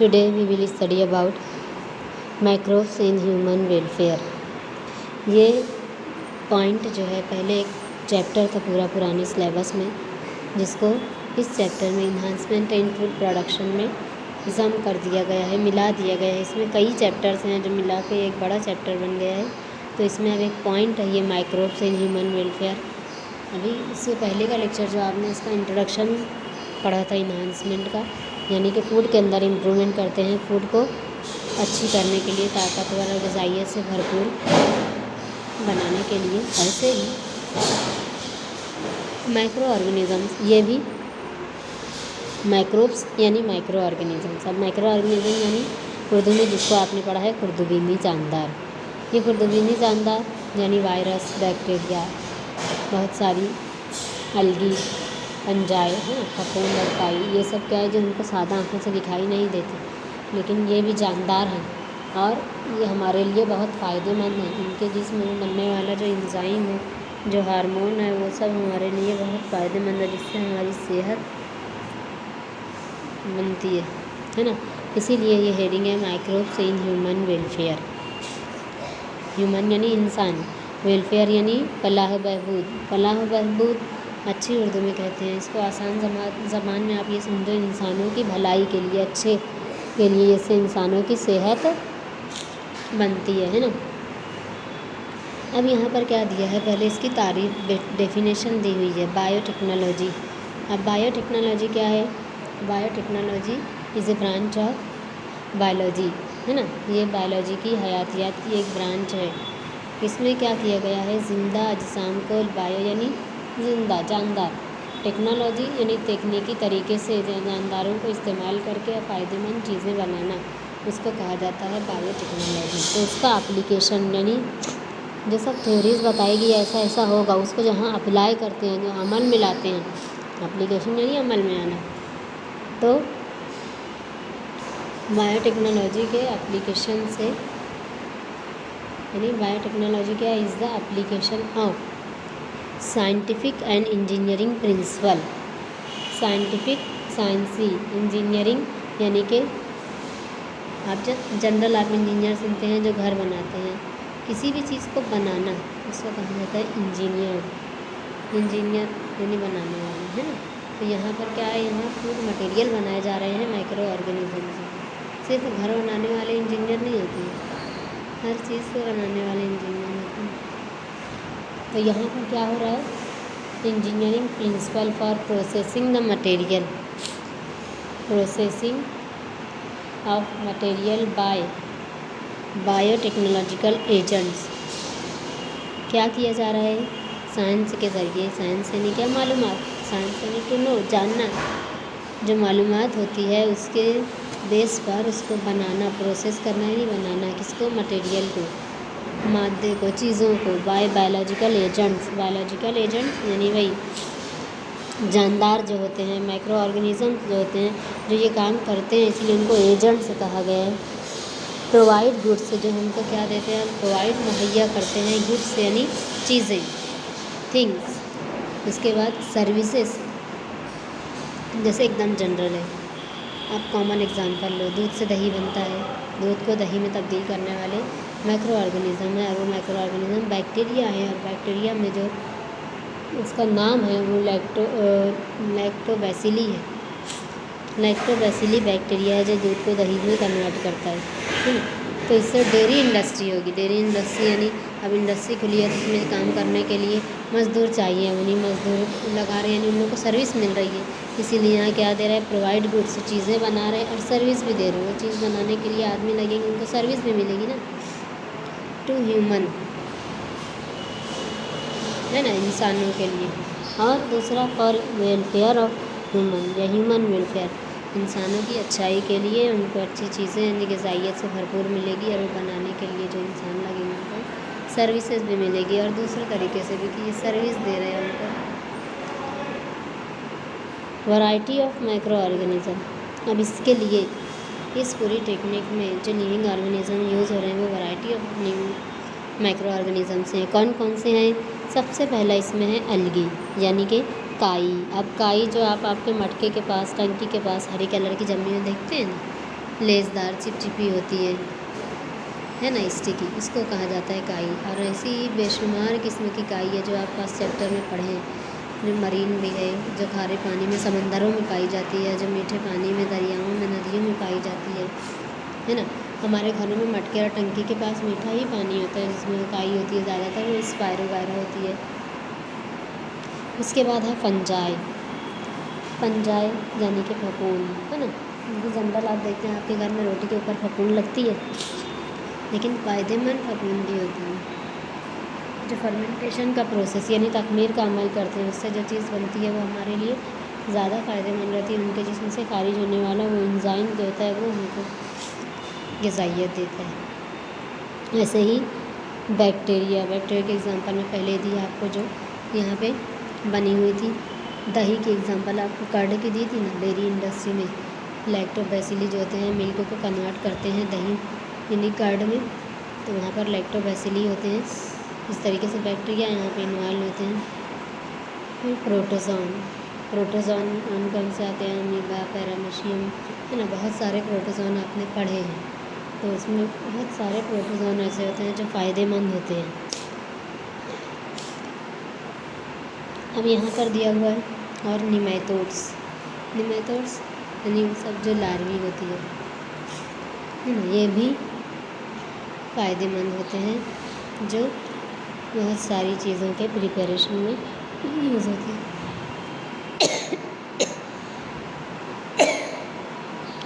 Today we will study about microbes in human welfare। ये point जो है पहले एक चैप्टर था पूरा पुराने सिलेबस में, जिसको इस चैप्टर में इन्हांसमेंट इन फूड प्रोडक्शन में जम कर दिया गया है, मिला दिया गया है। इसमें कई चैप्टर्स हैं जो मिला के एक बड़ा चैप्टर बन गया है। तो इसमें अब एक पॉइंट है ये माइक्रोब्स इन ह्यूमन वेलफेयर। अभी इससे पहले का लेक्चर जो आपने इसका इंट्रोडक्शन पढ़ा था इन्हांसमेंट का, यानी कि फूड के अंदर इम्प्रूवमेंट करते हैं फूड को अच्छी करने के लिए, ताकतवर और ग़िज़ाइयत से भरपूर बनाने के लिए। ऐसे ही माइक्रो ऑर्गेनिज़म्स, ये भी माइक्रोब्स यानी माइक्रो ऑर्गेनिज़म्स। अब माइक्रो ऑर्गेनिज़म यानी उर्दू में जिसको आपने पढ़ा है खुर्दबीनी जानदार। ये खुर्दबीनी जानदार यानी वायरस, बैक्टीरिया, बहुत सारी अलगी, फंजाई, फफूंद और काई, ये सब क्या है जो हमको सादा आँखों से दिखाई नहीं देते, लेकिन ये भी जानदार हैं और ये हमारे लिए बहुत फ़ायदेमंद हैं। इनके जिस्म में बनने वाला जो एंजाइम है, जो हार्मोन है, वो सब हमारे लिए बहुत फ़ायदेमंद है, जिससे हमारी सेहत बनती है ना। इसीलिए ये हेडिंग है microbes in human welfare. Human यानी इंसान, वेलफेयर यानी फलाह बहबूद। फलाह बहबूद अच्छी उर्दू में कहते हैं इसको। आसान ज़बान में आप ये समझो, इंसानों की भलाई के लिए, अच्छे के लिए, इससे इंसानों की सेहत बनती है ना। अब यहाँ पर क्या दिया है, पहले इसकी तारीफ डेफिनेशन दी हुई है, बायोटेक्नोलॉजी। अब बायोटेक्नोलॉजी क्या है? Biotechnology is a branch of biology, है ना। ये बायोलॉजी की हयातियात की एक ब्रांच है। इसमें क्या किया गया है, ज़िंदा अजसाम को बायो यानी ज़िंदा, जानदार, टेक्नोलॉजी यानी तकनीकी तरीके से जानदारों को इस्तेमाल करके फ़ायदेमंद चीज़ें बनाना, उसको कहा जाता है बायोटेक्नोलॉजी। तो उसका एप्लीकेशन यानी जो सब थ्योरीज़ बताएगी ऐसा ऐसा होगा, उसको जहाँ अप्लाई करते हैं, जो अमल में लाते हैं, एप्लीकेशन यानी अमल में आना। तो बायोटेक्नोलॉजी के एप्लीकेशन से यानी बायोटेक्नोलॉजी क्या is the application of scientific and engineering principle. Scientific, साइंसी, इंजीनियरिंग यानी कि आप जब जनरल आप इंजीनियर सुनते हैं जो घर बनाते हैं, किसी भी चीज़ को बनाना उसको कहा जाता है इंजीनियर। इंजीनियर यानी बनाने वाले, है ना। तो यहाँ पर क्या है, यहाँ फूड मटेरियल बनाए जा रहे हैं माइक्रो ऑर्गेनिज्म से। सिर्फ घर बनाने वाले इंजीनियर नहीं होते हैं, हर चीज़ को बनाने वाले इंजीनियर होते हैं। तो यहाँ पर क्या हो रहा है, engineering principle for processing the material, processing of material by biotechnological agents. क्या किया जा रहा है, साइंस के ज़रिए। साइंस यानी क्या, मालूमात। साइंस यानी टू नो, जानना। जो मालूमात होती है उसके बेस पर उसको बनाना, प्रोसेस करना ही नहीं, बनाना किसको, मटेरियल को, मादे को, चीज़ों को, bye biological agents. Biological agents यानी वही जानदार जो होते हैं, माइक्रो ऑर्गेनिज़म्स जो होते हैं, जो ये काम करते हैं, इसलिए उनको एजेंट्स कहा गया है। प्रोवाइड गुड्स, जो हमको क्या देते हैं, प्रोवाइड मुहैया करते हैं, गुड्स यानी चीज़ें, थिंग्स। उसके बाद सर्विसेज, जैसे एकदम जनरल है, आप कॉमन एग्जांपल लो, दूध से दही बनता है, दूध को दही में तब्दील करने वाले माइक्रो ऑर्गेनिज़म है, और वो माइक्रो ऑर्गेनिज़म बैक्टीरिया है। और बैक्टीरिया में जो उसका नाम है वो लैक्टोबैसिली है। लैक्टोबैसिली बैक्टीरिया है जो दूध को दही में कन्वर्ट करता है ना। तो इससे डेयरी इंडस्ट्री होगी। डेयरी इंडस्ट्री यानी अब इंडस्ट्री खुली है तो उसमें काम करने के लिए मज़दूर चाहिए, उन्हीं मज़दूर लगा रहे हैं, यानी उन लोगों को सर्विस मिल रही है। इसीलिए यहाँ क्या दे रहा है, प्रोवाइड गुड्स, चीज़ें बना रहे हैं और सर्विस भी दे रहे हैं। वो चीज़ बनाने के लिए आदमी लगेंगे, उनको सर्विस भी मिलेगी ना। टू ह्यूमन, है ना, इंसानों के लिए। और दूसरा फॉर वेलफेयर ऑफ ह्यूमन या ह्यूमन वेलफेयर, इंसानों की अच्छाई के लिए, उनको अच्छी चीज़ें यानी ग़िज़ाइयत से भरपूर मिलेगी, और वो बनाने के लिए जो इंसान लगेंगे उनको सर्विसेज भी मिलेगी, और दूसरे तरीके से भी कि ये सर्विस दे रहे हैं उनको। Variety of micro organism. अब इसके लिए इस पूरी टेक्निक में जो लिविंग ऑर्गेनिज़म यूज़ हो रहे हैं वो वैरायटी ऑफ माइक्रो ऑर्गेनिज़म्स हैं। कौन कौन से हैं? सबसे पहला इसमें है अलगी यानी कि काई। अब काई जो आप आपके मटके के पास, टंकी के पास हरी कलर की जमी में देखते हैं ना, लेसदार चिपचिपी होती है ना, स्टिकी, इसको कहा जाता है काई। और ऐसी बेशुमार किस्म की काई है जो आप फर्स्ट चैप्टर में पढ़े हैं, जो मरीन भी है, जो खारे पानी में समंदरों में पाई जाती है, जो मीठे पानी में दरियाओं में नदियों में पाई जाती है ना। हमारे घरों में मटके और टंकी के पास मीठा ही पानी होता है जिसमें काई होती है, ज़्यादातर वो स्पायरो वगैरह होती है। उसके बाद है फंजाई। फंजाई यानी कि फफूंद, है ना। जनरल आप देखते हैं आपके घर में रोटी के ऊपर फफूंद लगती है, लेकिन फ़ायदेमंद फफूंद भी होती है, जो फर्मेंटेशन का प्रोसेस यानी तख़मीर का अमल करते हैं, उससे जो चीज़ बनती है वो हमारे लिए ज़्यादा फ़ायदेमंद रहती है। उनके जिस्म से खारिज होने वाला वो एंजाइम जो होता है वो हमको ग़िज़ाइयत देता है। ऐसे ही बैक्टीरिया के एग्ज़ाम्पल में पहले दी आपको, जो यहाँ पे बनी हुई थी। दही की एग्ज़ाम्पल आपको कर्ड की दी थी ना, डेयरी इंडस्ट्री में लैक्टोबैसिली जो होते हैं मिल्क को कन्वर्ट करते हैं दही यानी कर्ड में, तो वहाँ पर लैक्टोबैसिली होते हैं। इस तरीके से बैक्टीरिया यहाँ पे इन्वॉल्व होते हैं। फिर प्रोटोजोन कौन से आते हैं, अमीबा, पैरामीशियम, है ना। बहुत सारे प्रोटोजोन आपने पढ़े हैं, तो उसमें बहुत सारे प्रोटोजोन ऐसे होते हैं जो फ़ायदेमंद होते हैं। अब यहाँ पर दिया हुआ है और निमेटोड्स यानी सब जो लार्वी होती है ना, ये भी फ़ायदेमंद होते हैं, जो बहुत सारी चीज़ों के प्रिपरेशन में यूज़ होते हैं।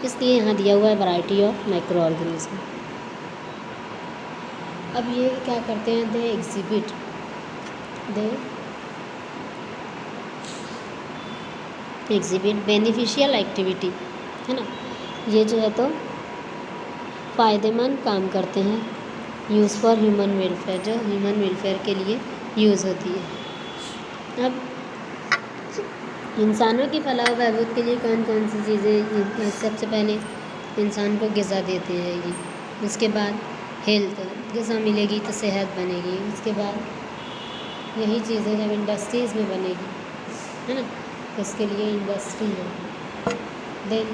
इसलिए यहाँ दिया हुआ है वैरायटी ऑफ माइक्रो ऑर्गेनिज्म। अब ये क्या करते हैं, दे एग्जिबिट बेनिफिशियल एक्टिविटी, है ना। ये जो है तो फ़ायदेमंद काम करते हैं, यूज़ फॉर ह्यूमन वेलफेयर, जो ह्यूमन वेलफेयर के लिए यूज़ होती है। अब इंसानों की फलाह व बहबूद के लिए कौन कौन सी चीज़ें, सबसे पहले इंसान को ग़िज़ा देते हैं ये, उसके बाद हेल्थ, ग़िज़ा मिलेगी तो सेहत बनेगी, उसके बाद यही चीज़ें जब इंडस्ट्रीज़ में बनेगी, है ना, इसके लिए इंडस्ट्री है। देन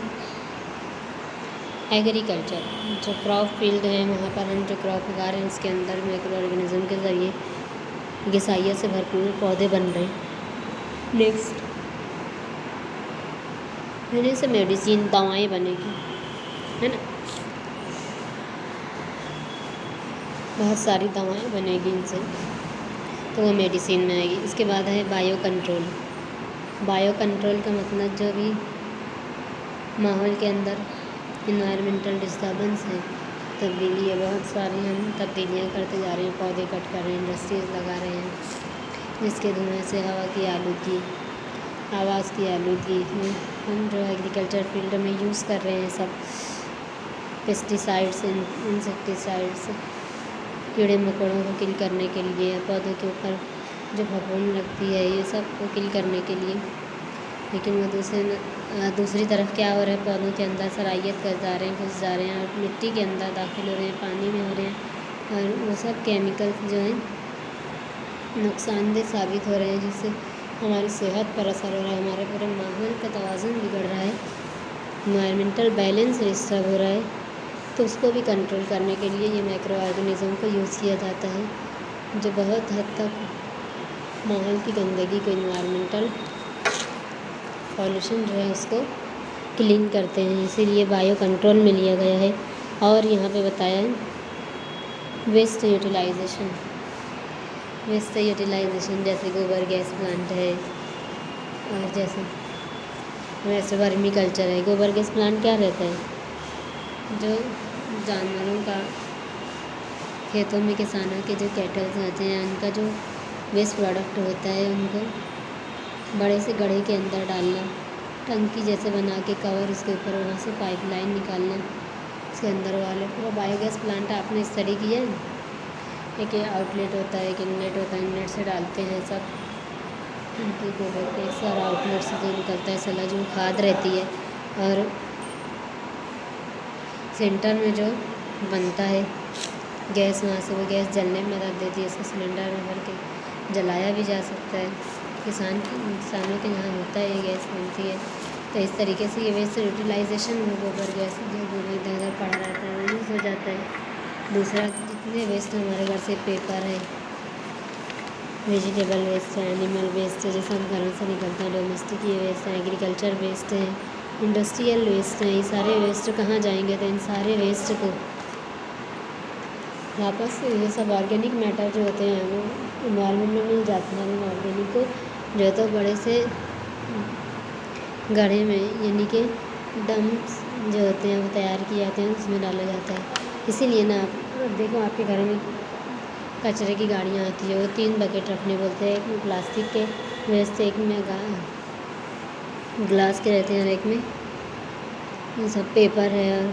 एग्रीकल्चर, जो क्रॉप फील्ड है वहाँ पर हम जो क्रॉप उगा रहे हैं उसके अंदर माइक्रो ऑर्गेनिज्म के ज़रिए ग़िज़ाइयत से भरपूर पौधे बन रहे हैं। नेक्स्ट यानी से मेडिसिन, दवाएं बनेगी, है ना, बहुत सारी दवाएं बनेगी इनसे, तो वो मेडिसिन में आएगी। इसके बाद है बायो कंट्रोल का मतलब जो भी माहौल के अंदर इन्वायरमेंटल डिस्टर्बेंस है, तब्दीली है, बहुत सारी हम तब्दीलियाँ करते जा रहे हैं, पौधे कट कर रहे हैं, इंडस्ट्रीज़ लगा रहे हैं, जिसके धुएँ से हवा की आलूगी, आवाज़ की आलूगी, हम जो एग्रीकल्चर फील्ड में यूज़ कर रहे हैं सब पेस्टिसाइड्स, इंसेक्टिसाइड्स, कीड़े मकोड़ों को किल करने के लिए, पौधों के ऊपर जो फफूंद लगती है ये सब को किल करने के लिए। लेकिन वो दूसरी तरफ क्या हो रहा है, पौधों के अंदर सराइयत कर जा रहे हैं, घुस जा रहे हैं और मिट्टी के अंदर दाखिल हो रहे हैं, पानी में हो रहे हैं, और वो सब केमिकल्स जो हैं नुकसानदेह साबित हो रहे हैं, जिससे हमारी सेहत पर असर हो रहा है, हमारे पूरे माहौल का तवाज़ुन बिगड़ रहा है, इन्वायरमेंटल बैलेंस डिस्टर्ब हो रहा है। तो उसको भी कंट्रोल करने के लिए ये माइक्रो ऑर्गेनिज्म को यूज़ किया जाता है, जो बहुत हद तक माहौल की गंदगी को, इन्वायरमेंटल पॉल्यूशन जो है उसको क्लीन करते हैं, इसीलिए बायो कंट्रोल में लिया गया है। और यहाँ पे बताया है वेस्ट यूटिलाइजेशन, जैसे गोबर गैस प्लांट है, और वैसे वर्मी कल्चर है। गोबर गैस प्लांट क्या रहता है, जो जानवरों का, खेतों में किसानों के जो कैटल्स आते हैं उनका जो वेस्ट प्रोडक्ट होता है उनको बड़े से गड्ढे के अंदर डालना, टंकी जैसे बना के कवर, उसके ऊपर वहाँ से पाइपलाइन निकालना, उसके अंदर वाले पूरा बायोगैस प्लांट आपने स्टडी किया है। एक आउटलेट होता है, एक इनलेट होता है, इनलेट से डालते हैं सब उनके गोबर के, सारा आउटलेट से जो निकलता है सला जो खाद रहती है, और सेंटर में जो बनता है गैस, वहाँ से वो गैस जलने में मदद देती है, इसको सिलेंडर में भर के जलाया भी जा सकता है। किसानों के यहाँ होता है ये गैस बनती है, तो इस तरीके से ये वेस्ट यूटिलाइजेशन गोबर गैस जो गोबर इधर उधर पड़ा रहता है वो यूज़ हो जाता है। दूसरा जितने वेस्ट हमारे घर से पेपर है, वेजिटेबल वेस्ट है, एनिमल वेस्ट है, जैसे हम घरों से निकलते हैं, डोमेस्टिक ये वेस्ट है, एग्रीकल्चर वेस्ट है, इंडस्ट्रियल वेस्ट है, ये सारे वेस्ट कहाँ जाएंगे? तो इन सारे वेस्ट को वापस ये सब ऑर्गेनिक मैटर जो होते हैं वो इन्वायरमेंट में मिल जाते हैं। इन ऑर्गेनिक को जो है तो बड़े से गड्ढे में यानी कि डम्प्स जो होते हैं वो तैयार किए जाते हैं, उसमें डाला जाता है। इसीलिए ना आप देखो आपके घर में कचरे की गाड़ियाँ आती है, वो 3 बकेट रखने बोलते हैं, एक में प्लास्टिक के वेस्ट, एक में ग्लास के रहते हैं और एक में ये सब पेपर है और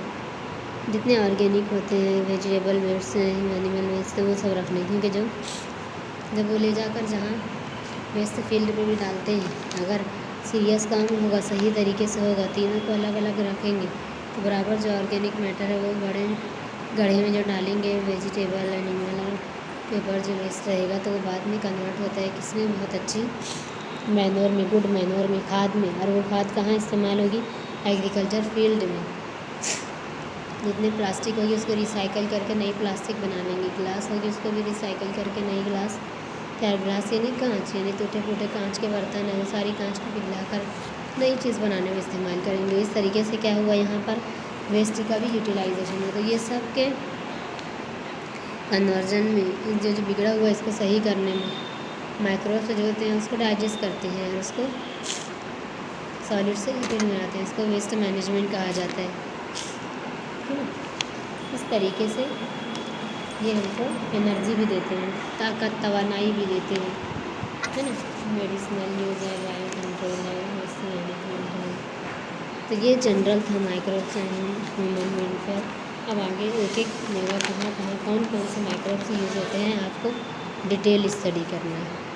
जितने ऑर्गेनिक होते हैं, वेजिटेबल वेस्ट हैं, एनिमल वेस्ट है, वो सब रखने, क्योंकि जब वो ले जाकर जहाँ वेस्ट फील्ड में भी डालते हैं, अगर सीरियस काम होगा, सही तरीके से होगा, तीनों को अलग अलग रखेंगे तो बराबर जो ऑर्गेनिक मैटर है वो बड़े गड्ढे में जो डालेंगे, वेजिटेबल एनिमल और पेपर जो वेस्ट रहेगा तो वो बाद में कन्वर्ट होता है किसमें? बहुत अच्छी मैन्योर में, गुड मैन्योर में, खाद में। और वो खाद कहाँ इस्तेमाल होगी? एग्रीकल्चर फील्ड में। जितने प्लास्टिक होगी उसको रिसाइकल करके नई प्लास्टिक बना लेंगे, ग्लास होगी उसको भी रिसाइकल करके नई ग्लास तैयार, ग्लास यानी कांच, यानी टूटे फूटे कांच के बर्तन है वो सारी कांच को पिघलाकर नई चीज़ बनाने में इस्तेमाल करेंगे। इस तरीके से क्या हुआ, यहाँ पर वेस्ट का भी यूटिलाइजेशन है। तो ये सब के कन्वर्जन में जो बिगड़ा हुआ इसको सही करने में माइक्रोब्स जो होते हैं उसको डाइजेस्ट करते हैं और उसको सॉलिड से लिक्विड में आते हैं, इसको वेस्ट मैनेजमेंट कहा जाता है ना। इस तरीके से ये हमको एनर्जी भी देते हैं, ताकत तवानाई भी देते हैं, है ना। मेडिसिनल यूज़ है, बायो कंट्रोल है, वेस्ट मैनेजमेंट है। तो ये जनरल था माइक्रोब्स एंड ह्यूमन वेलफेयर। अब आगे एक एक जगह कहाँ कौन कौन से माइक्रोब्स यूज़ होते हैं आपको डिटेल स्टडी करना है।